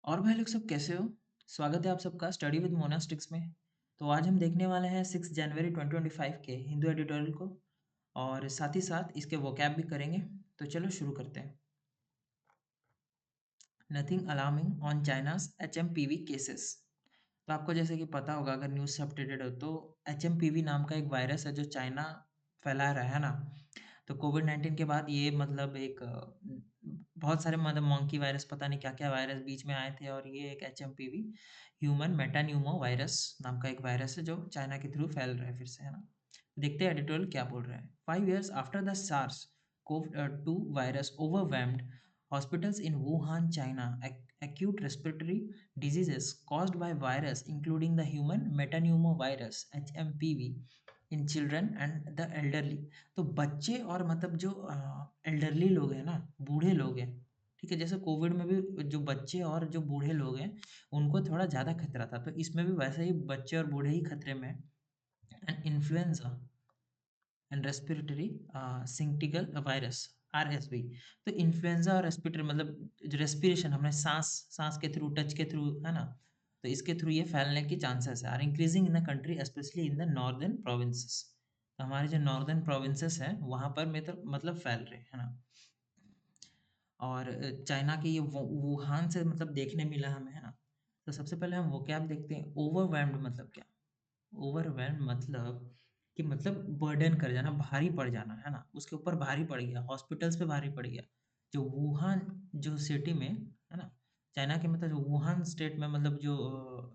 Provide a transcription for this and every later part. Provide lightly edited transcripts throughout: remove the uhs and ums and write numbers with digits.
और भाई लोग सब कैसे हो? स्वागत है आप सबका स्टडी विद मोनास्टिक्स में। तो आज हम देखने वाले हैं 6 जनवरी 2025 के हिंदू एडिटोरियल को और साथ ही साथ इसके वोकैब भी करेंगे। तो चलो शुरू करते हैं। Nothing alarming on China's HMPV cases. तो आपको जैसे कि पता होगा अगर न्यूज़ से अपडेटेड हो तो HMPV नाम का एक वायरस है जो चाइना फैला रहा है ना। तो कोविड-19 के बाद ये मतलब एक बहुत सारे मतलब मंकी वायरस पता नहीं क्या-क्या वायरस बीच में आए थे और ये एक एचएमपीवी ह्यूमन मेटान्यूमो वायरस नाम का एक वायरस है जो चाइना के थ्रू फैल रहा है फिर से, है ना? देखते हैं एडिटोरियल क्या बोल रहा है। 5 years after the SARS CoV-2 virus overwhelmed hospitals in Wuhan, China, acute respiratory diseases caused by virus including the human metapneumovirus HMPV in children and the elderly. तो बच्चे और मतलब जो एल्डरली लोग हैं ना, बूढ़े लोग हैं, ठीक है? जैसे कोविड में भी जो बच्चे और जो बूढ़े लोग हैं, उनको थोड़ा ज़्यादा खतरा था, तो इसमें भी वैसे ही बच्चे और बूढ़े ही खतरे में हैं। And influenza and respiratory syncytial virus RSV। तो इन्फ्लुएंजा और रेस्पिरेटरी मतलब जो रेस्पिरेशन हमने सांस के थ्रू, टच के थ्रू, है ना? तो इसके थ्रू ये फैलने की चांसेस है are increasing in the country specially in the northern provinces. तो हमारे जो नॉर्दर्न प्रोविंसेस हैं वहाँ पर मतलब फैल रहे हैं, है ना? और चाइना के ये वुहान से मतलब देखने मिला हमें, है ना? तो सबसे पहले हम वोकैब देखते हैं। ओवरवेल्म्ड मतलब क्या? ओवरवेल्म मतलब कि मतलब बर्डन कर जाना, भारी पड़ जाना, है ना? उसके ऊपर भारी पड़ गया, हॉस्पिटल्स पे भारी पड़ गया। जो वुहान जो सिटी में, है ना? चाइना के मतलब जो वुहान स्टेट में मतलब जो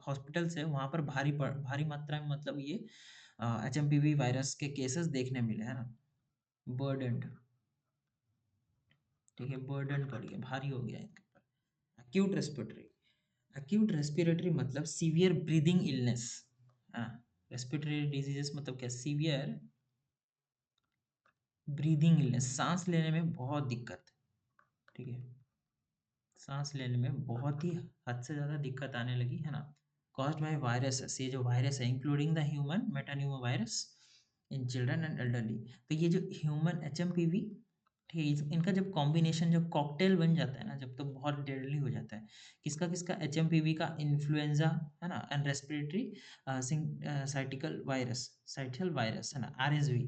हॉस्पिटल्स है वहाँ पर भारी मात्रा में मतलब ये एचएमपीवी वायरस के केसेस देखने मिले, है ना? बर्डन्ड, ठीक है? बर्डन पड़ गया, भारी हो गया इनके ऊपर। एक्यूट रेस्पिरेटरी मतलब सीवियर ब्रीदिंग इलनेस। हाँ, रेस्पिरेटरी डिजीजेस मतलब क्या? सीवियर ब्रीदिंग इलनेस, सांस लेने में बहुत दिक्कत, ठीक है? सांस लेने में बहुत ही हद से ज़्यादा दिक्कत आने लगी, है ना? कॉज्ड बाय वायरसेस, ये जो वायरस है including the human metapneumo virus in children and elderly. तो ये जो ह्यूमन एचएमपीवी, ठीक है, इनका जब कॉम्बिनेशन जब कॉकटेल बन जाता है ना, जब तो बहुत डेडली हो जाता है। किसका किसका? एचएमपीवी का, इन्फ्लुएंजा, है ना? एंड रेस्पिरेटरी साइटिकल वायरस, साइटल वायरस, है ना? आरएसवी।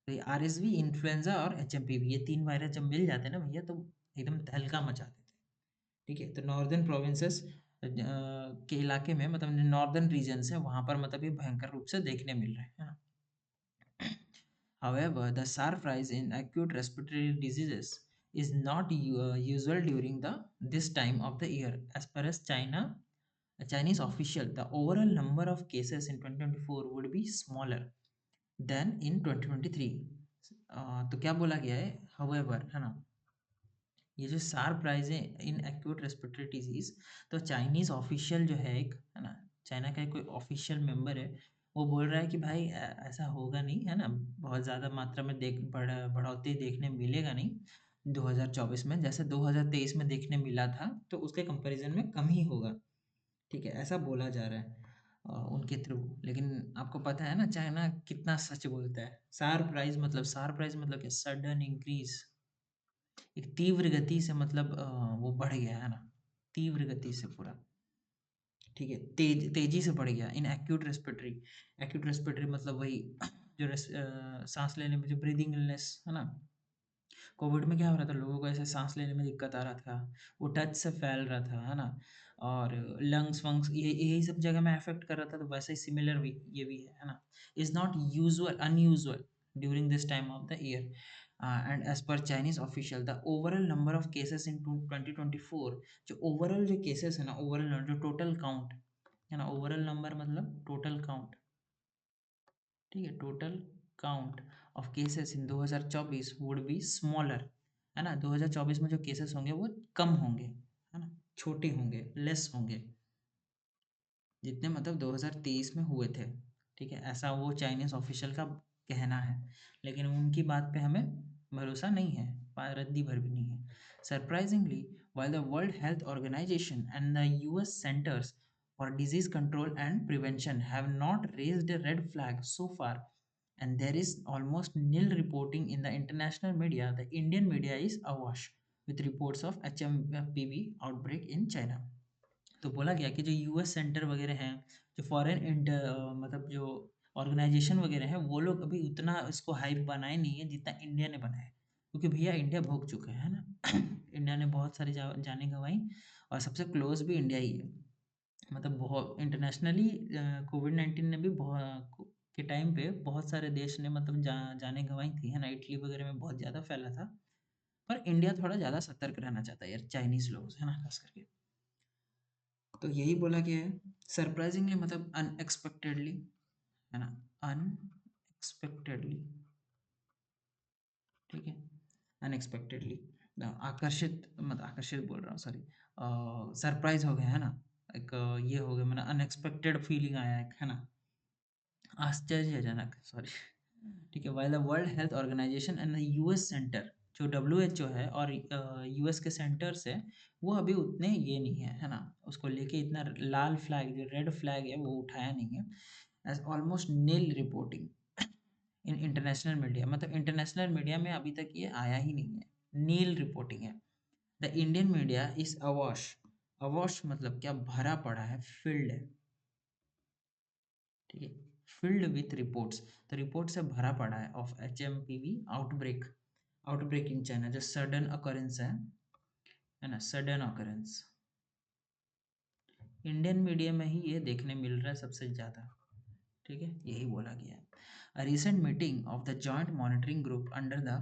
तो ये आरएसवी, इन्फ्लुएंजा और एचएमपीवी ये 3 वायरस जब मिल जाते हैं ना भैया तो एकदम तहलका मचा देते हैं। ठीक है? तो नॉर्दर्न प्रोविंसेस के इलाके में मतलब नॉर्दर्न रीजन्स है वहाँ पर मतलब ये भयंकर रूप से देखने मिल रहे हैं, है ना? However, the sharp rise in acute respiratory diseases is not usual during this time of the year. As per as Chinese official, the overall number of cases in 2024 would be smaller than in 2023। तो क्या बोला गया है? However, है ना? ये जो sharp rise है इन एक्यूट रेस्पिरेटरी डिजीज, तो चाइनीज ऑफिशियल जो है एक, है ना? चाइना का एक कोई ऑफिशियल मेंबर है, वो बोल रहा है कि भाई ऐसा होगा नहीं, है ना? बहुत ज़्यादा मात्रा में बढ़ोतरी देखने मिलेगा नहीं 2024 में, जैसे 2023 में देखने मिला था, तो उसके कंपैरिजन में कम ही होगा। ठीक है, ऐसा बोला जा रहा है उनके थ्रू। लेकिन आपको पता है ना चाइना कितना सच बोलता है। शार्प राइज मतलब क्या? सडन इंक्रीज, एक तीव्र गति से मतलब वो बढ़ गया, है ना? तीव्र गति से पूरा, ठीक है? तेजी से बढ़ गया इन एक्यूट रेस्पिरेटरी मतलब वही जो सांस लेने में जो ब्रीदिंग इलनेस, है ना? कोविड में क्या हो रहा था? लोगों को ऐसे सांस लेने में दिक्कत आ रहा था, वो टच से फैल रहा था, है ना? और लंग्स वंग्स ये यही सब जगह में अफेक्ट कर रहा था, तो वैसे ही सिमिलर भी ये भी है ना? Is not usual, unusual during this time of the year. And as per Chinese official the overall number of cases in 2024, जो ओवरऑल जो केसेस है ना, ओवरऑल जो टोटल काउंट, है ना? ओवरऑल नंबर मतलब टोटल काउंट, ठीक है? Total count of cases in 2024 would be smaller, है ना? 2024 में जो केसेस होंगे वो कम होंगे, है ना? छोटे होंगे, लेस होंगे, जितने मतलब 2023 में हुए थे। ठीक है? ऐसा वो चाइनीज ऑफिशियल का कहना है, लेकिन उनकी बात पे हमें भरोसा नहीं है, रद्दी भर भी नहीं है। Surprisingly, while the World Health Organization and the US Centers for Disease Control and Prevention have not raised a red flag so far, and there is almost nil reporting in the international media, the Indian media is awash with reports of HMPV outbreak in China। तो बोला गया कि जो US centre वगैरह हैं, जो मतलब जो ऑर्गेनाइजेशन वगैरह हैं, वो लोग अभी उतना इसको हाइप बनाए नहीं है जितना इंडिया ने बनाया है। क्योंकि भैया इंडिया भोग चुका है ना? इंडिया ने बहुत सारी जानें गंवाई और सबसे क्लोज भी इंडिया ही है। मतलब बहुत इंटरनेशनली कोविड-19 ने भी के टाइम पे बहुत सारे देश ने मतलब जानें गंवाई थी, है ना? इटली वगैरह में बहुत ज़्यादा फैला था। पर इंडिया थोड़ा ज़्यादा सतर्क रहना चाहता है यार, चाइनीज़ लोगों से, है ना? खास करके। तो यही बोला गया है, सरप्राइजिंगली मतलब अनएक्सपेक्टेडली, है ना? अनएक्सपेक्टेडली, ठीक है? अनएक्सपेक्टेडली आकर्षित बोल रहा हूँ, सॉरी। सरप्राइज़ हो गए, है ना? एक ये हो गया, मतलब अनएक्सपेक्टेड फीलिंग आया एक, है ना? आश्चर्यजनक, सॉरी। ठीक है, while the world health organisation and the US centre, जो डब्ल्यूएचओ है और यूएस के सेंटर्स है, वो अभी उतने ये नहीं है ना? उसको लेके इतना लाल फ्लैग, जो रेड फ्लैग है, वो उठाया नहीं है। As almost nil reporting in international media, मतलब इंटरनेशनल मीडिया में अभी तक ये आया ही नहीं है, नील रिपोर्टिंग है। The Indian media is awash, awash मतलब क्या? भरा पड़ा है, फिल्ड है, ठीक है? फिल्ड विथ रिपोर्ट्स, तो रिपोर्ट से भरा पड़ा है of HMPV outbreak, outbreak in China, जो सडन अकरेंस है ना? सडन अकरेंस इंडियन मीडिया में ही ये देखने मिल रहा है सबसे ज़्यादा, ठीक है? यही बोला गया है। A recent meeting of the Joint Monitoring Group under the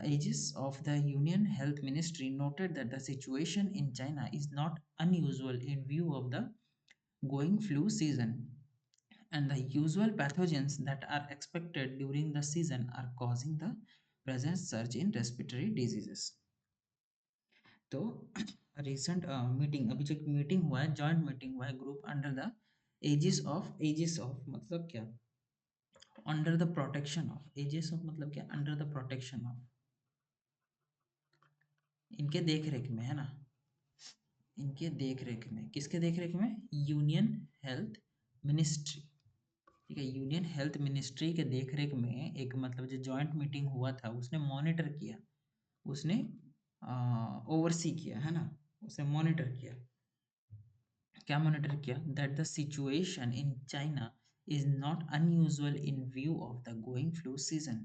aegis of the Union Health Ministry noted that the situation in China is not unusual in view of the going flu season, and the usual pathogens that are expected during the season are causing the present surge in respiratory diseases. तो recent meeting, अभी जो meeting हुआ है, joint meeting हुआ है group under the aegis of मतलब क्या? Under the protection of, aegis of मतलब क्या? अंडर द प्रोटेक्शन ऑफ, इनके देख रेख में, है ना? इनके देख रेख में, किसके देख रेख में? यूनियन हेल्थ मिनिस्ट्री, ठीक है? यूनियन हेल्थ मिनिस्ट्री के देख रेख में एक मतलब जो जॉइंट मीटिंग हुआ था, उसने मॉनिटर किया, उसने ओवरसी किया, है ना? उसने मॉनिटर किया, क्या मॉनिटर किया? That the situation in China is not unusual in view of the going flu season,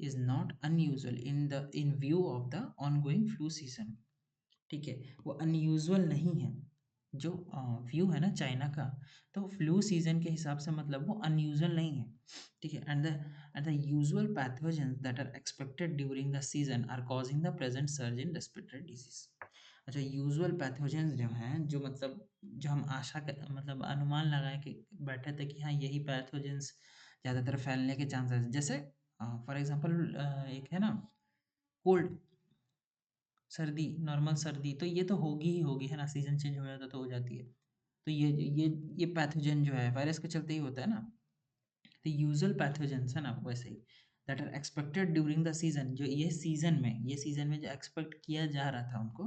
is not unusual in view of the ongoing flu season, ठीक है? वो अनयूजुअल नहीं है, जो व्यू है ना चाइना का, तो फ्लू सीजन के हिसाब से मतलब वो अनयूजुअल नहीं है, ठीक है? And the usual pathogens that are expected during the season are causing the present surge in respiratory disease. अच्छा, यूजुअल पैथोजेंस जो हैं, जो मतलब जो हम मतलब अनुमान लगाए कि बैठे थे कि हाँ यही पैथोजेंस ज़्यादातर फैलने के चांसेस, जैसे फॉर एग्जांपल एक है ना, कोल्ड, सर्दी, नॉर्मल सर्दी, तो ये तो होगी ही होगी, है ना? सीज़न चेंज हो जाता तो हो जाती है। तो ये पैथोजन जो है वायरस के चलते ही होता है ना? तो यूजुअल पैथोजेंस है ना, वैसे ही that are expected during the season, जो ये सीज़न में जो एक्सपेक्ट किया जा रहा था उनको,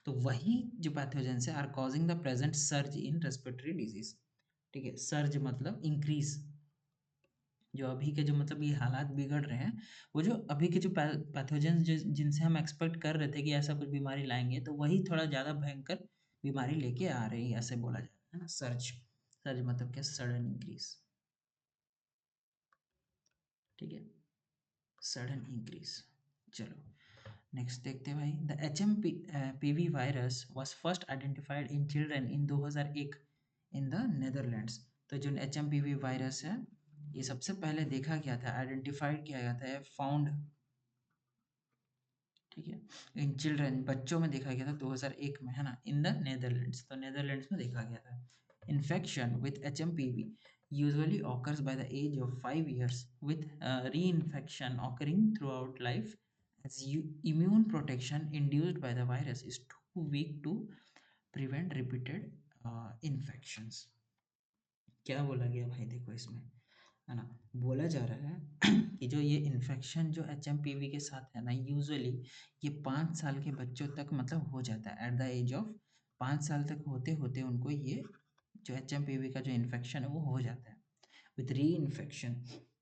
तो वही जो पैथोजेंस है are causing the present surge in respiratory disease, ठीक है? सर्ज मतलब इंक्रीज़, जो अभी के जो मतलब ये हालात बिगड़ रहे हैं, वो जो अभी के जो पैथोजेंस जिनसे हम एक्सपेक्ट कर रहे थे कि ऐसा कुछ बीमारी लाएँगे, तो वही थोड़ा ज़्यादा भयंकर बीमारी लेके आ रही है, ऐसे बोला जाता है ना? सर्ज, सर्ज मतलब क्या? सडन इंक्रीज़, ठीक है? Sudden increase. चलो, नेक्स्ट देखते हैं भाई। The PV virus was first identified in children in 2001 in the Netherlands. तो जो एचएमपीवी वायरस है, ये सबसे पहले देखा गया था, आइडेंटिफाइड किया गया था, फाउंड, ठीक है? इन चिल्ड्रन, बच्चों में देखा गया था 2001 में, है ना? इन द नेदरलैंड्स, तो नेदरलैंड्स में देखा गया था। Infection with HMPV usually occurs by the age of 5 years with reinfection occurring throughout life as immune protection induced by the virus is too weak to prevent repeated infections। क्या बोला गया भाई देखो इसमें, है ना? बोला जा रहा है कि जो ये इन्फेक्शन जो एचएमपीवी के साथ है ना, यूजुअली ये 5 साल के बच्चों तक मतलब हो जाता है, एट द एज ऑफ 5 साल तक होते होते उनको ये जो एचएमपीवी का जो इन्फेक्शन है वो हो जाता है। विथ री इन्फेक्शन,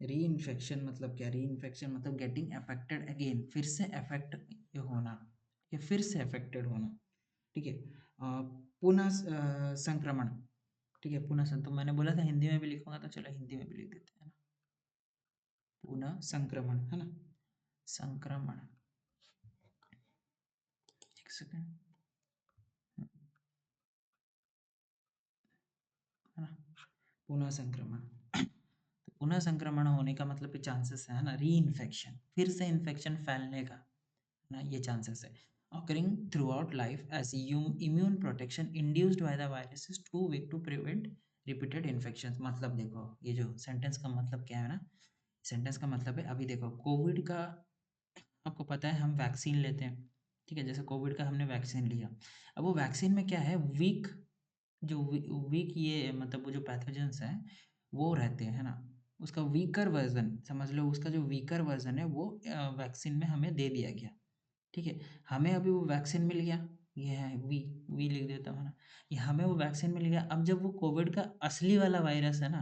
री इन्फेक्शन मतलब क्या? री इन्फेक्शन मतलब गेटिंग अफेक्टेड अगेन, फिर से अफेक्ट होना, या फिर से अफेक्टेड होना, ठीक है? पुनः संक्रमण। ठीक है, पुनः तो मैंने बोला था हिंदी में भी लिखूंगा, तो चलो हिंदी में भी लिख देते हैं ना। पुनः संक्रमण है ना, संक्रमण। एक सेकेंड, है ना, पुनः संक्रमण। तो पुनः संक्रमण होने का मतलब चांसेस है ना, री इन्फेक्शन, फिर से इन्फेक्शन फैलने का ना, ये चांसेस है। occurring throughout life as immune protection induced by the virus is too weak to prevent repeated infections। मतलब देखो ये जो सेंटेंस का मतलब क्या है ना, सेंटेंस का मतलब है, अभी देखो कोविड का आपको पता है हम वैक्सीन लेते हैं, ठीक है, जैसे कोविड का हमने वैक्सीन लिया, अब वो वैक्सीन में क्या है, वीक जो वीक ये मतलब वो जो पैथोजेंस हैं वो रहते हैं, है ना, उसका वीकर वर्जन समझ लो, उसका जो वीकर वर्जन है वो वैक्सीन में हमें दे दिया गया, ठीक है। हमें अभी वो वैक्सीन मिल गया, ये है वी लिख देता हूँ ना, ये हमें वो वैक्सीन मिल गया। अब जब वो कोविड का असली वाला वायरस है ना,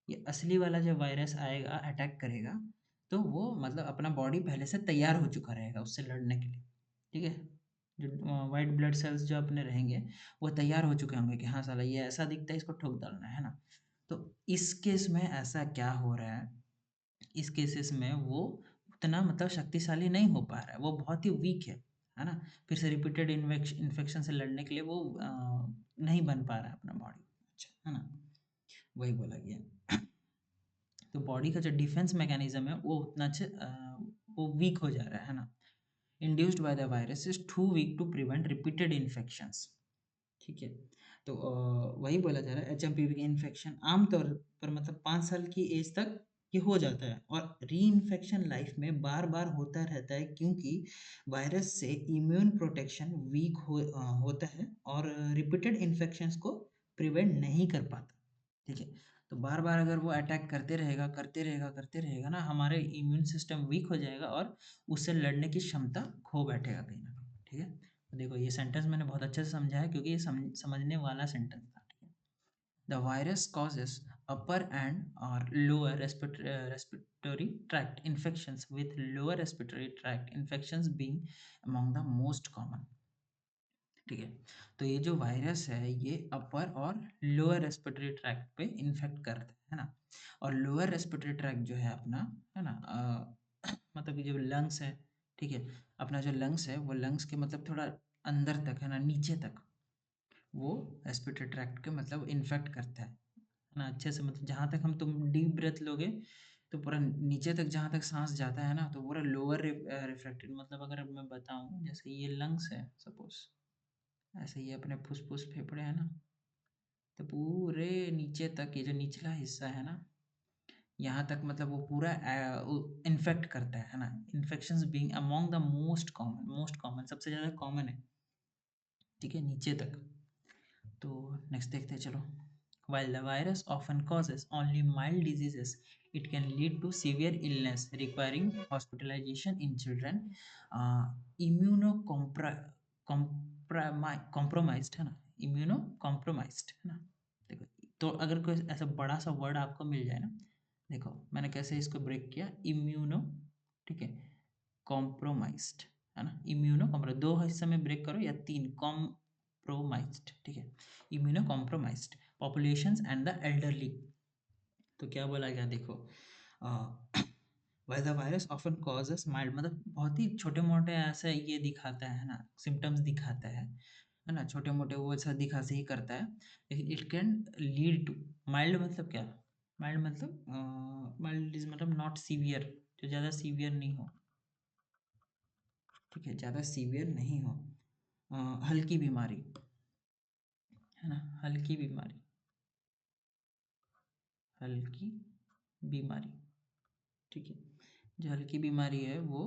ये असली वाला जब वायरस आएगा अटैक करेगा, तो वो मतलब अपना बॉडी पहले से तैयार हो चुका रहेगा उससे लड़ने के लिए, ठीक है। जो वाइट ब्लड सेल्स जो अपने रहेंगे वो तैयार हो चुके होंगे कि हाँ साला ये ऐसा दिखता है, इसको ठोक डालना है ना। तो इस केस में ऐसा क्या हो रहा है, इस केसेस में वो उतना मतलब शक्तिशाली नहीं हो पा रहा है, वो बहुत ही वीक है ना? फिर से रिपीटेड इन्फेक्शन से लड़ने के लिए वो नहीं बन पा रहा है अपना बॉडी, अच्छा, है ना? वही बोला गया। तो बॉडी का जो डिफेंस मैकेनिज़्म है वो उतना वो वीक हो जा रहा है ना? Induced by the virus is too weak to prevent repeated infections. ठीक है। तो वही बोला जा रहा है एचएमपीवी का इन्फेक्शन आमतौर पर मतलब 5 साल की एज तक ये हो जाता है, और री-इन्फेक्शन लाइफ में बार-बार होता रहता है, क्योंकि वायरस से इम्यून प्रोटेक्शन वीक होता है और रिपीटेड इन्फेक्शंस को प्रिवेंट नहीं कर पाता। ठीक है। तो बार-बार अगर वो अटैक करते रहेगा, करते रहेगा, करते रहेगा ना, हमारे इम्यून सिस्टम वीक हो जाएगा और उससे लड़ने की क्षमता खो बैठेगा कहीं न कहीं। ठीक है। तो देखो ये सेंटेंस मैंने बहुत अच्छे से समझा है, क्योंकि ये समझने वाला सेंटेंस था। ठीक है। The virus causes upper and और lower respiratory tract infections with lower respiratory tract infections being among the most common. ठीक है। तो ये जो वायरस है ये अपर और लोअर रेस्पिरेटरी ट्रैक्ट पे इन्फेक्ट करता है ना, और लोअर रेस्पिरेटरी ट्रैक्ट जो है अपना, है ना, मतलब ये जो लंग्स है, ठीक है, अपना जो लंग्स है वो लंग्स के मतलब थोड़ा अंदर तक है ना, नीचे तक वो रेस्पिरेटरी ट्रैक्ट के मतलब इन्फेक्ट करता है ना, अच्छे से मतलब जहाँ तक हम तुम डीप ब्रेथ लोगे तो पूरा नीचे तक जहाँ तक सांस जाता है ना, तो पूरा लोअर रिफ्रैक्टेड, मतलब अगर मैं बताऊँ जैसे ये लंग्स है सपोज, ऐसे ही अपने फुस-फुस फेफड़े हैं ना, तो पूरे नीचे तक ये जो निचला हिस्सा है ना, यहाँ तक मतलब वो पूरा इन्फेक्ट करता है ना। Infections being among the most common सबसे ज़्यादा कॉमन है, ठीक है, नीचे तक। तो नेक्स्ट देखते हैं चलो। While the virus often causes only mild diseases, it can lead to severe illness requiring hospitalization in children. Compromised है ना, इम्यूनो कॉम्प्रोमाइज्ड है ना। देखो, तो अगर कोई ऐसा बड़ा सा वर्ड आपको मिल जाए ना, देखो मैंने कैसे इसको ब्रेक किया, इम्यूनो, ठीक है, कॉम्प्रोमाइज्ड, है ना, इम्यूनो कॉम्प्रो, दो हिस्से में ब्रेक करो या तीन, कॉम्प्रोमाइज्ड, ठीक है, immuno compromised populations and the elderly. तो क्या बोला गया देखो, why the virus often causes mild, मतलब बहुत ही छोटे मोटे ऐसे ये दिखाता है ना, सिम्टम्स दिखाता है ना, छोटे मोटे वो सर्दी खांसी ही करता है, लेकिन it can lead to, mild मतलब क्या, माइल्ड मतलब माइल्ड इज मतलब नॉट सीवियर, जो ज़्यादा सीवियर नहीं हो, ठीक है, ज़्यादा सीवियर नहीं हो, हल्की बीमारी, है ना, हल्की बीमारी, हल्की बीमारी, ठीक है, जो हल्की बीमारी है वो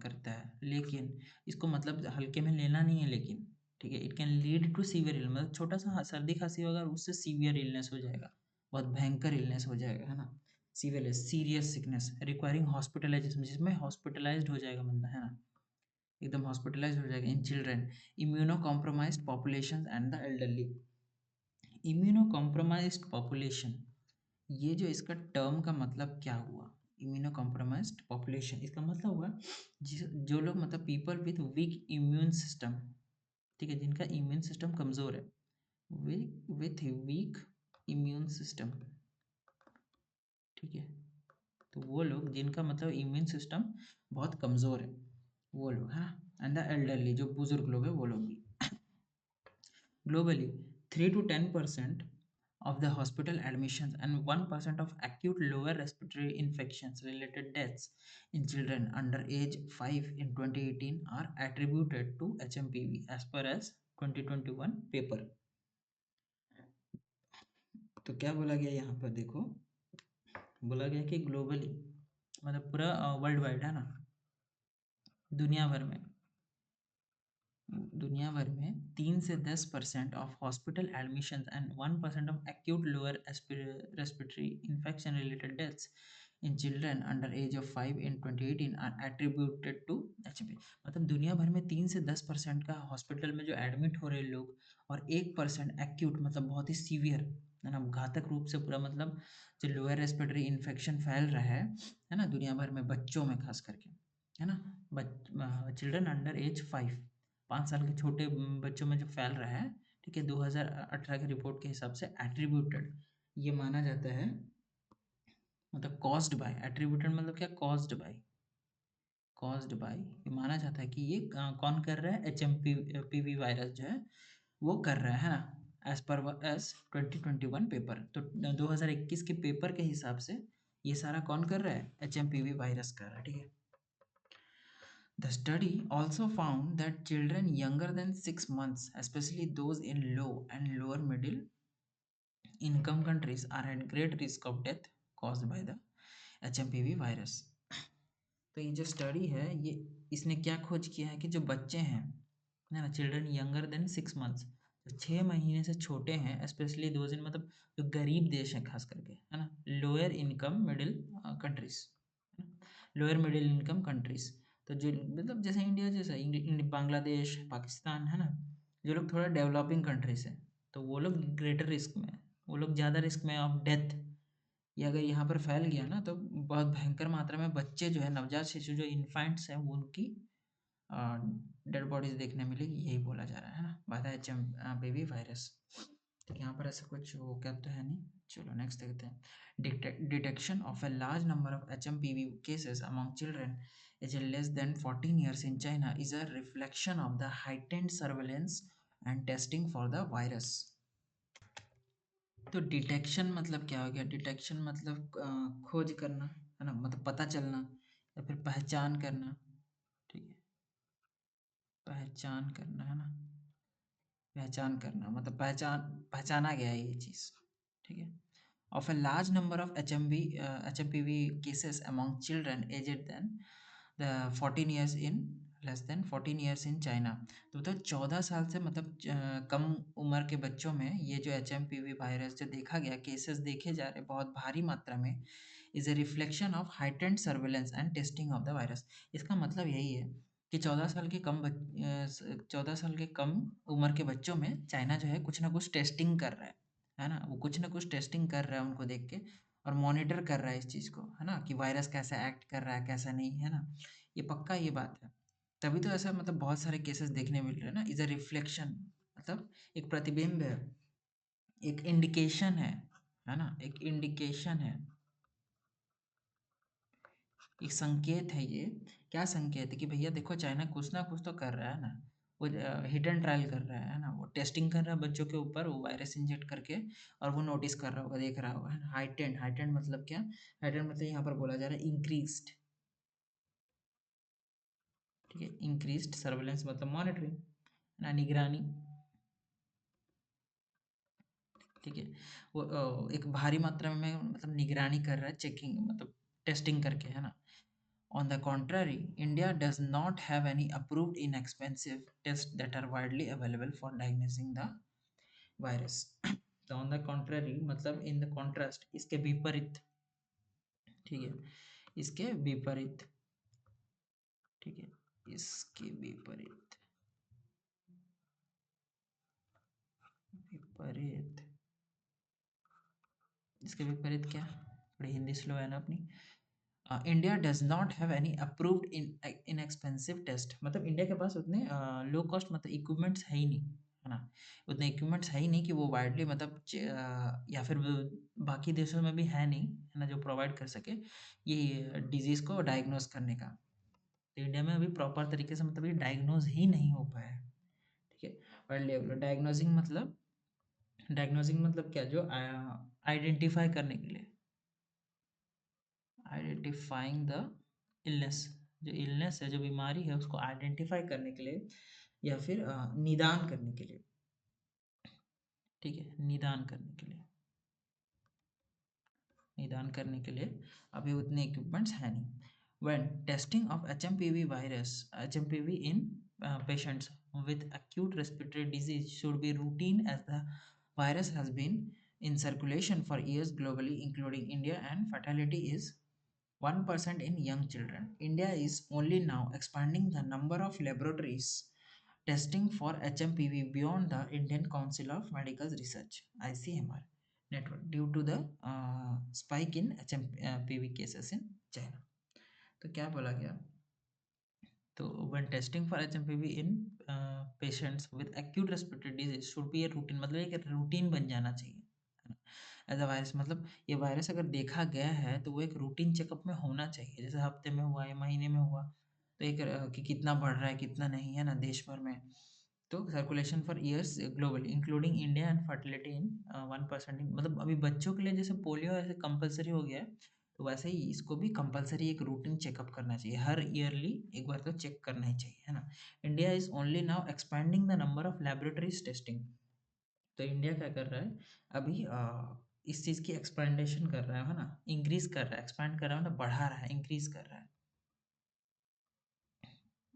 करता है, लेकिन इसको मतलब हल्के में लेना नहीं है, लेकिन ठीक है, it can lead to severe illness, मतलब छोटा सा सर्दी खांसी होगा और उससे सीवियर इलनेस हो जाएगा, बहुत भयंकर इलनेस हो जाएगा, है ना, severe serious sickness requiring hospitalisation, जिसमें हॉस्पिटलाइज्ड हो जाएगा बंदा, है ना, एकदम हॉस्पिटलाइज्ड हो जाएगा in children, immunocompromised population and the elderly. Immunocompromised population, ये जो इसका टर्म का मतलब क्या हुआ, इम्यूनो कॉम्प्रोमाइज्ड पॉपुलेशन, इसका मतलब हुआ जो लोग मतलब people with week immune system, ठीक है, जिनका इम्यून सिस्टम कमज़ोर है, विथ वीक इम्यून सिस्टम, ठीक है, तो वो लोग जिनका मतलब इम्यून सिस्टम बहुत कमज़ोर है, वो लोग, है ना, एंड द एल्डरली, जो बुजुर्ग लोग हैं वो लोग भी। Globally, 3 to 10% of the hospital admissions and 1% of acute lower respiratory infections related deaths in children under age 5 in 2018 are attributed to HMPV as per as 2021 paper। तो क्या बोला गया यहाँ पर देखो, बोला गया कि ग्लोबली मतलब पूरा वर्ल्ड वाइड है ना, दुनिया भर में, दुनिया भर में 3 से 10% of hospital admissions and 1% of acute lower respiratory infection related deaths in children under age of 5 in 2018 are attributed to HP. मतलब दुनिया भर में 3 से 10% का हॉस्पिटल में जो एडमिट हो रहे लोग, और 1% एक्यूट मतलब बहुत ही सीवियर, है ना, घातक रूप से पूरा मतलब जो लोअर रेस्पिरेटरी इन्फेक्शन फैल रहा है ना, दुनिया भर में बच्चों में खास करके, है ना, चिल्ड्रन अंडर एज 5, 5 साल के छोटे बच्चों में जो फैल रहा है, ठीक है, 2018 की रिपोर्ट के हिसाब से एट्रीब्यूटेड ये माना जाता है, मतलब कॉज्ड बाय, एट्रीब्यूटेड मतलब क्या, कॉज्ड बाय ये माना जाता है कि ये कौन कर रहा है, H M P V virus जो है वो कर रहा है ना, एज 2021 पेपर। तो 2021 के पेपर के हिसाब से ये सारा कौन कर रहा है, H M P V virus कर रहा है, ठीक है। The study also found that children younger than 6 months, especially those in low and lower middle income countries, are at great risk of death caused by the HMPV virus। तो ये जो study है, ये इसने क्या खोज किया है कि जो बच्चे हैं, है ना, चिल्ड्रन यंगर देन 6 मंथ्स, जो 6 महीने से छोटे हैं, स्पेशली दोज इन मतलब जो गरीब देश हैं खास करके, है ना, lower income middle countries, lower middle income countries, तो जो मतलब जैसे इंडिया जैसा बांग्लादेश, पाकिस्तान, है ना, जो लोग थोड़ा डेवलपिंग कंट्रीज हैं, तो वो लोग ग्रेटर रिस्क में, वो लोग ज़्यादा रिस्क में ऑफ डेथ। ये अगर यहाँ पर फैल गया ना, तो बहुत भयंकर मात्रा में बच्चे जो है, नवजात शिशु जो इन्फेंट्स हैं, वो उनकी डेड बॉडीज देखने मिलेगी, यही बोला जा रहा है ना, by the H M baby virus. तो यहाँ पर ऐसा कुछ वो क्या तो है नहीं। चलो नेक्स्ट देखते हैं। Detection of a large number of HMPV cases among children aged less than 14 years in China is a reflection of the heightened surveillance and testing for the virus। तो डिटेक्शन मतलब क्या हो गया, डिटेक्शन मतलब खोज करना, है ना, मतलब पता चलना या फिर पहचान करना, ठीक है, पहचान करना, है ना, पहचान करना मतलब पहचाना गया है ये चीज़, ठीक है। Of a large number of HMPV cases among children aged then the 14 years in less than 14 years in China. तो मतलब 14 साल से मतलब कम उम्र के बच्चों में ये जो HMPV वायरस जो देखा गया, केसेस देखे जा रहे बहुत भारी मात्रा में, is a reflection of heightened surveillance and testing of the virus. इसका मतलब यही है कि 14 साल के कम उम्र के बच्चों में चाइना जो है कुछ ना कुछ टेस्टिंग कर रहा है ना, वो कुछ ना कुछ टेस्टिंग कर रहा है उनको देख के, और मॉनिटर कर रहा है इस चीज़ को, है ना, कि वायरस कैसा एक्ट कर रहा है कैसा नहीं, है ना, ये पक्का ये बात है। तभी तो ऐसा मतलब बहुत सारे केसेस देखने मिल रहे हैं ना, इज़ अ रिफ्लेक्शन मतलब एक प्रतिबिंब है, एक इंडिकेशन है ना, एक इंडिकेशन है, एक संकेत है ये। क्या संकेत है कि भैया देखो चाइना कुछ ना कुछ तो कर रहा है ना, वो हिट एंड ट्रायल कर रहा है ना, वो टेस्टिंग कर रहा है बच्चों के ऊपर, वो वायरस इंजेक्ट करके, और वो नोटिस कर रहा होगा, देख रहा होगा, है ना। हाइटेंड, हाइटेंड मतलब क्या, हाइटेंड मतलब यहाँ पर बोला जा रहा है इंक्रीज्ड, ठीक है, इंक्रीज्ड सर्वेलेंस मतलब मॉनिटरिंग ना, निगरानी, ठीक है, वो एक भारी मात्रा में मतलब निगरानी कर रहा है, चेकिंग मतलब टेस्टिंग करके, है ना। On the contrary, India does not have any approved inexpensive tests that are widely available for diagnosing the virus। तो on the contrary मतलब in the contrast, इसके विपरीत, ठीक है, इसके विपरीत, ठीक है, इसके विपरीत, विपरीत, इसके विपरीत क्या, थोड़ी हिंदी स्लो है ना अपनी। India does not have any approved inexpensive test, मतलब इंडिया के पास उतने लो कॉस्ट मतलब इक्विपमेंट्स है ही नहीं, है ना? उतने इक्विपमेंट्स है ही नहीं कि वो वाइडली मतलब या फिर बाकी देशों में भी है नहीं, है ना, जो प्रोवाइड कर सके ये डिजीज़ को डायग्नोज करने का। तो इंडिया में अभी प्रॉपर तरीके से मतलब ये डायग्नोज ही नहीं हो पाया है। ठीक है, वर्ल्ड लेवल डायग्नोजिंग मतलब क्या, जो आइडेंटिफाई करने के लिए, आइडेंटिफाइंग द इलनेस, जो इलनेस है, जो बीमारी है, उसको आइडेंटिफाई करने के लिए या फिर निदान करने के लिए। ठीक है, निदान करने के लिए, निदान करने के लिए अभी उतने इक्विपमेंट्स हैं नहीं। When testing of HMPV virus, HMPV in patients with acute respiratory disease should be routine as the virus has been in circulation for years globally including India, and fatality is 1% in young children. India is only now expanding the number of laboratories testing for HMPV beyond the Indian Council of Medical Research (ICMR) network due to the spike in HMPV cases in China. तो क्या बोला गया? तो when testing for HMPV in patients with acute respiratory disease should be a routine, मतलब एक routine बन जाना चाहिए, है ना? एज अ वायरस मतलब ये वायरस अगर देखा गया है तो वो एक रूटीन चेकअप में होना चाहिए, जैसे हफ्ते में हुआ या महीने में हुआ, तो एक कि कितना बढ़ रहा है कितना नहीं, है ना, देश भर में। तो circulation for years globally including India, and fertility in 1% मतलब अभी बच्चों के लिए जैसे पोलियो ऐसे कंपलसरी हो गया है, तो वैसे ही इसको भी कंपलसरी एक रूटीन चेकअप करना चाहिए, हर ईयरली एक बार तो चेक करना ही चाहिए, है ना? India is only now expanding the number of laboratories testing. तो इंडिया क्या कर रहा है अभी, इस चीज़ की एक्सपेंडेशन कर रहा है ना, इंक्रीज कर रहा है, एक्सपैंड कर रहा है मतलब बढ़ा रहा है, इंक्रीज कर रहा है,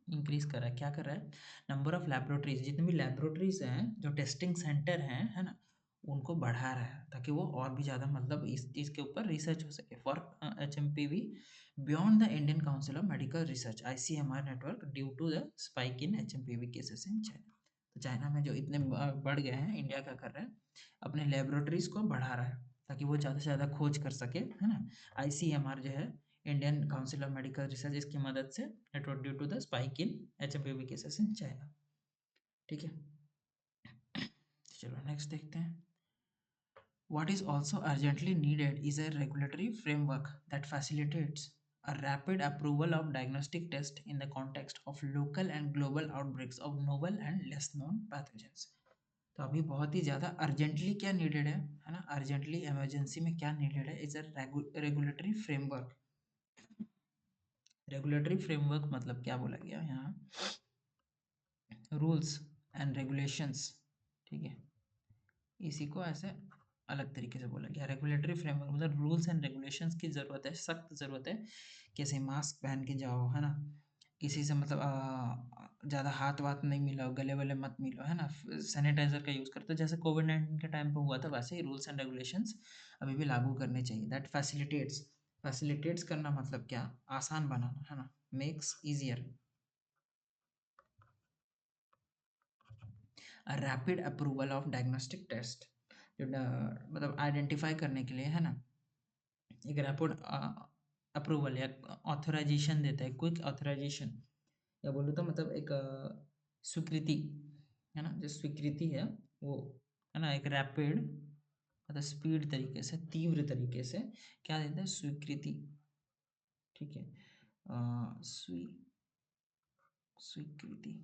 इंक्रीज कर रहा है, क्या कर रहा है, नंबर ऑफ लेबोरेटरीज, जितने भी लेबोरेटरीज हैं, जो टेस्टिंग सेंटर हैं, है ना, उनको बढ़ा रहा है ताकि वो और भी ज़्यादा मतलब इस चीज़ के ऊपर रिसर्च हो सके for HMPV beyond the Indian Council of Medical Research ICMR network due to the spike in HMPV cases in China. तो चाइना में जो इतने बढ़ गए हैं, इंडिया क्या कर रहा है, अपने लेबोरेटरीज को बढ़ा रहा है ताकि वो ज़्यादा से ज़्यादा खोज कर सके, है ना? ICMR जो है, Indian Council of Medical Research, इसकी मदद से network due to the spike in HMPV cases in China. ठीक है, चलो नेक्स्ट देखते हैं। What is also urgently needed is a regulatory framework that facilitates a rapid approval of diagnostic tests in the context of local and global outbreaks of novel and less known pathogens. तो अभी बहुत ही ज़्यादा urgently क्या needed है ना, urgently emergency में क्या needed है, is a regulatory framework. Regulatory framework मतलब क्या बोला गया यहाँ, रूल्स एंड रेगुलेशंस। ठीक है, इसी को ऐसे अलग तरीके से बोला गया, रेगुलेटरी फ्रेमवर्क मतलब रूल्स एंड रेगुलेशंस की ज़रूरत है, सख्त ज़रूरत है। कैसे मास्क पहन के जाओ, है ना, किसी से मतलब ज़्यादा हाथ वाथ नहीं मिलाओ, गले वले मत मिलो, है ना, सैनिटाइजर का यूज़ करते हो, जैसे कोविड-19 के टाइम पे हुआ था, वैसे ही रूल्स एंड रेगुलेशंस अभी भी लागू करने चाहिए। दैट फैसिलिटेट्स, फैसिलिटेट्स करना मतलब क्या, आसान बनाना, है ना, makes easier rapid approval of diagnostic test, जो मतलब आइडेंटिफाई करने के लिए, है ना, एक रैपिड अप्रूवल या ऑथराइजेशन देता है, क्विक ऑथराइजेशन, या बोलूँ तो मतलब एक स्वीकृति, है ना, जो स्वीकृति है वो, है ना, एक रैपिड मतलब स्पीड तरीके से, तीव्र तरीके से क्या देता है, स्वीकृति। ठीक है, स्वीकृति।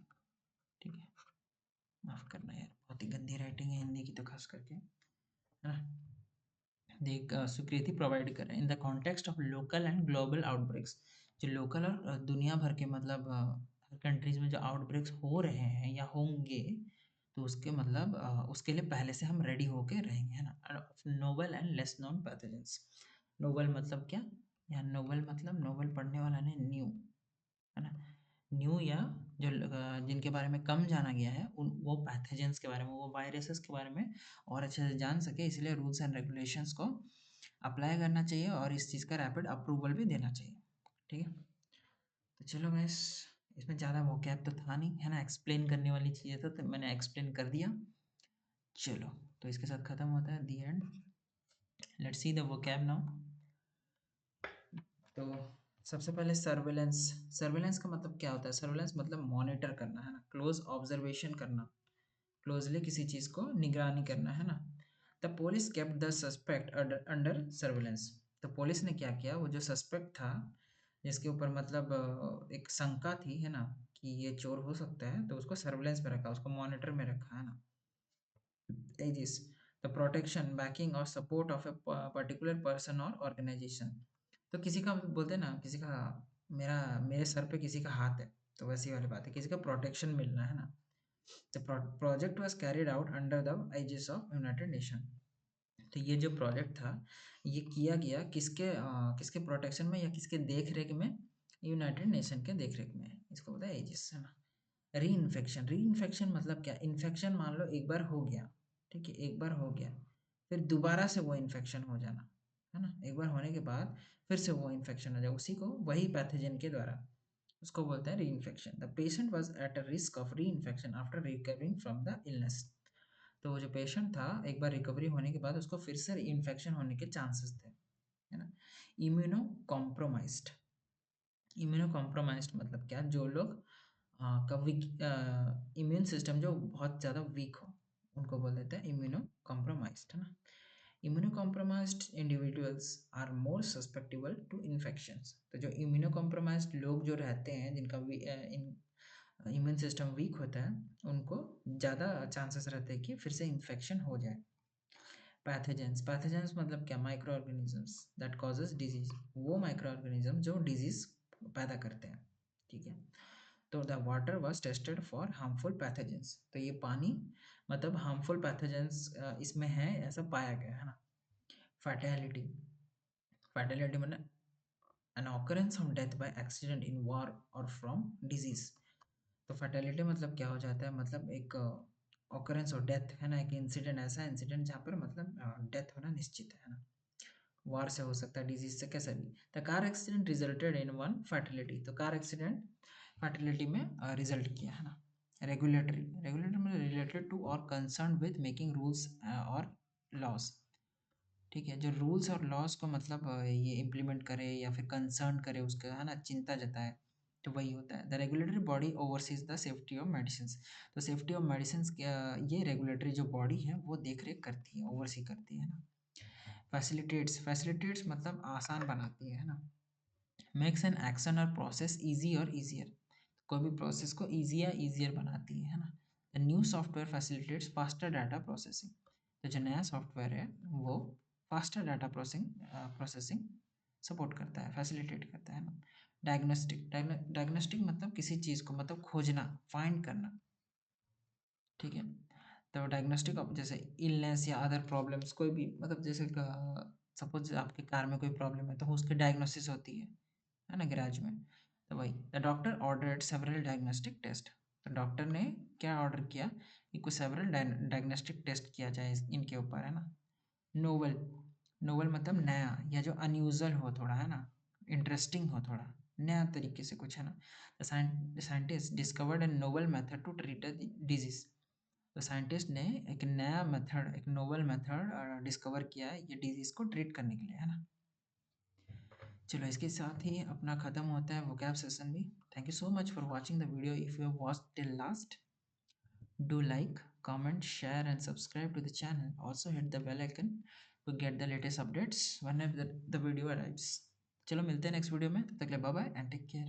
ठीक है, माफ करना यार, बहुत ही गंदी राइटिंग है हिंदी की तो खास करके, है ना, देख स्वीकृति प्रोवाइड करें in the context of local and global outbreaks, जो लोकल और दुनिया भर के मतलब हर कंट्रीज में जो आउटब्रेक्स हो रहे हैं या होंगे, तो उसके मतलब उसके लिए पहले से हम रेडी होके रहेंगे, है ना। Novel and less known pathogens, novel मतलब क्या, या नोवल मतलब नोवल पढ़ने वाला ने न्यू, है ना, न्यू या जो जिनके बारे में कम जाना गया है, उन वो पैथोजेंस के बारे में, वो वायरसेस के बारे में और अच्छे से जान सके, इसलिए रूल्स एंड रेगुलेशंस को अप्लाई करना चाहिए और इस चीज़ का रैपिड अप्रूवल भी देना चाहिए। ठीक है, तो चलो गैस, इसमें ज़्यादा वोकैब तो था नहीं, है ना, एक्सप्लेन करने वाली चीज़ें तो मैंने एक्सप्लेन कर दिया। चलो, तो इसके साथ ख़त्म होता है the end. Let's see the vocab now. तो सबसे पहले सर्वेलेंस। सर्वेलेंस का मतलब क्या होता है? सर्वेलेंस मतलब मॉनिटर करना, है ना, क्लोज ऑब्जर्वेशन करना, क्लोजली किसी चीज़ को निगरानी करना, है ना। The police kept the suspect under surveillance. तो पुलिस ने क्या किया, वो जो सस्पेक्ट था जिसके ऊपर मतलब एक शंका थी, है ना, कि ये चोर हो सकता है, तो उसको सर्वेलेंस में रखा, उसको मॉनिटर में रखा, है ना। एजिस, द प्रोटेक्शन, बैकिंग और support of a particular person और ऑर्गेनाइजेशन। तो किसी का बोलते हैं ना, किसी का, मेरा मेरे सर पे किसी का हाथ है, तो वैसी वाली बात है, किसी का प्रोटेक्शन मिलना, है ना। The project was carried out under the aegis of United Nation. तो ये जो प्रोजेक्ट था, ये किया गया किसके किसके प्रोटेक्शन में या किसके देख रेख में? यूनाइटेड नेशन के देख रेख में, इसको बोलते हैं एजिस, है ना। री इन्फेक्शन। री इन्फेक्शन मतलब क्या? इन्फेक्शन मान लो एक बार हो गया, ठीक है, एक बार हो गया, फिर दोबारा से वो इन्फेक्शन हो जाना, है ना। एक बार होने के बाद फिर से वो इन्फेक्शन हो जाए उसी को, वही पैथोजन के द्वारा, उसको बोलते हैं री infection. The patient was at a risk of री infection after recovering from the illness. तो वो जो पेशेंट था, एक बार रिकवरी होने के बाद उसको फिर से इन्फेक्शन होने के चांसेस थे, है ना। Immuno compromised. इम्यूनो कॉम्प्रोमाइज्ड मतलब क्या? जो लोग का वीक इम्यून सिस्टम जो बहुत ज़्यादा वीक हो, उनको बोल देते हैं इम्यूनो कॉम्प्रोमाइज्ड, है ना। Immunocompromised individuals are more susceptible to infections. तो जो इम्यूनो कॉम्प्रोमाइज्ड लोग जो रहते हैं, जिनका इम्यून सिस्टम वीक होता है, उनको ज़्यादा चांसेस रहते हैं कि फिर से इन्फेक्शन हो जाए। पैथोजेंस। पैथोजेंस मतलब क्या? Micro organisms that causes disease. वो माइक्रो ऑर्गेनिज्म जो डिजीज पैदा करते हैं, ठीक है। तो the water was tested for harmful pathogens. तो ये पानी मतलब हार्मफुल पैथोजेंस इसमें है, ऐसा पाया गया, है ना। फैटेलिटी। फैटेलिटी मतलब an occurrence of death by accident in war or from disease। तो फैटेलिटी मतलब क्या हो जाता है? मतलब एक ऑकरेंस और डेथ, है ना, एक इंसिडेंट, ऐसा इंसिडेंट जहाँ पर मतलब डेथ होना निश्चित है ना। वार से हो सकता है, डिजीज से, कैसे भी। The car accident resulted in one fertility. तो कार एक्सीडेंट फर्टिलिटी में रिजल्ट किया, है ना। रेगुलेटरी। रेगुलेटरी मतलब रिलेटेड टू और कंसर्न विद मेकिंग रूल्स और लॉस, ठीक है। जो रूल्स और लॉस को मतलब ये इम्प्लीमेंट करे या फिर कंसर्न करे उसका, है ना, चिंता जताए, तो वही होता है। The regulatory body overseas the safety of medicine. तो सेफ्टी ऑफ मेडिसिन ये रेगुलेटरी जो बॉडी है वो देख रेख करती है, ओवरसी करती है ना। फैसिलिटेट्स। फैसिलिटेट्स मतलब आसान बनाती है ना। मेक्स एन एक्शन और प्रोसेस ईजी और ईजियर। कोई भी प्रोसेस को ईजी या ईजियर बनाती है ना। The new software facilitates faster data processing. तो जो नया सॉफ्टवेयर है वो फास्टर डाटा प्रोसेसिंग सपोर्ट करता है, फैसिलिटेट करता है ना। डायग्नोस्टिक। डायग्नोस्टिक मतलब किसी चीज़ को मतलब खोजना, फाइंड करना, ठीक है। तो डायग्नोस्टिक जैसे इलनेस या अदर प्रॉब्लम्स, कोई भी मतलब जैसे सपोज आपके कार में कोई प्रॉब्लम है तो उसकी डायग्नोसिस होती है ना, गैराज में। तो वही, the doctor ordered several diagnostic test. तो डॉक्टर ने क्या ऑर्डर किया कि कुछ सेवरल डायग्नोस्टिक टेस्ट किया जाए इनके ऊपर, है ना। नोवल। नोवल मतलब नया या जो अनयूजुअल हो थोड़ा, है ना, इंटरेस्टिंग हो थोड़ा, नया तरीके से कुछ, है ना। The scientist discovered a novel method to treat the disease. तो साइंटिस्ट ने एक नया मेथड, एक नोवल मेथड डिस्कवर किया है ये डिजीज को ट्रीट करने के लिए, है ना। चलो इसके साथ ही अपना ख़त्म होता है vocab सेशन भी। Thank you so much for watching the video. If you have watched till last, do like, comment, share and subscribe to the channel. Also hit the bell icon to get the latest updates whenever the video arrives. चलो मिलते हैं next video में, तब तक के लिए bye bye and take care.